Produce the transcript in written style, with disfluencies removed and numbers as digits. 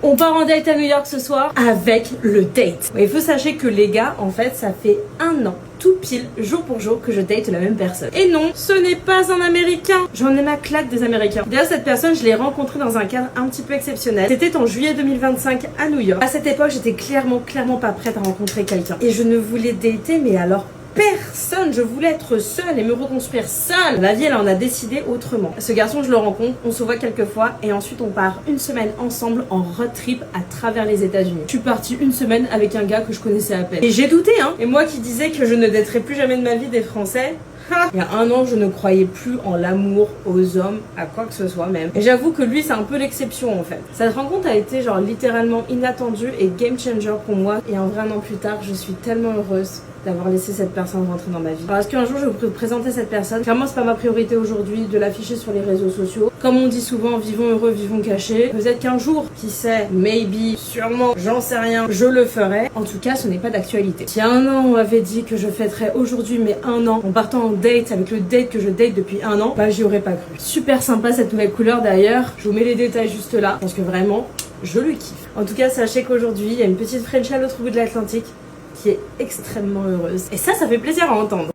On part en date à New York ce soir avec le date. Il faut sachez que les gars, en fait, ça fait 1 an, tout pile, jour pour jour, que je date la même personne. Et non, ce n'est pas un Américain. J'en ai ma claque des Américains. D'ailleurs, cette personne, je l'ai rencontrée dans un cadre un petit peu exceptionnel. C'était en juillet 2025 à New York. À cette époque, j'étais clairement pas prête à rencontrer quelqu'un. Et je ne voulais dater, mais alors personne, je voulais être seule et me reconstruire seule. La vie, elle en a décidé autrement. Ce garçon, je le rencontre, on se voit quelques fois et ensuite on part 1 semaine ensemble en road trip à travers les États-Unis. Je suis partie 1 semaine avec un gars que je connaissais à peine. Et j'ai douté, hein. Et moi qui disais que je ne daterais plus jamais de ma vie des Français. Il y a 1 an, je ne croyais plus en l'amour, aux hommes, à quoi que ce soit même. Et j'avoue que lui, c'est un peu l'exception en fait. Cette rencontre a été genre littéralement inattendue et game changer pour moi. Et en vrai, 1 an plus tard, je suis tellement heureuse d'avoir laissé cette personne rentrer dans ma vie. Parce qu'un jour, je vais vous présenter cette personne. Clairement, c'est pas ma priorité aujourd'hui de l'afficher sur les réseaux sociaux. Comme on dit souvent, vivons heureux, vivons cachés. Peut-être qu'un jour, qui sait, maybe, sûrement, j'en sais rien, je le ferai. En tout cas, ce n'est pas d'actualité. Si 1 an, on m'avait dit que je fêterais aujourd'hui, mais 1 an, en partant en date avec le date que je date depuis 1 an, bah j'y aurais pas cru. Super sympa cette nouvelle couleur d'ailleurs. Je vous mets les détails juste là, parce que vraiment, je le kiffe. En tout cas, sachez qu'aujourd'hui, il y a une petite French à l'autre bout de l'Atlantique qui est extrêmement heureuse. Et ça fait plaisir à entendre.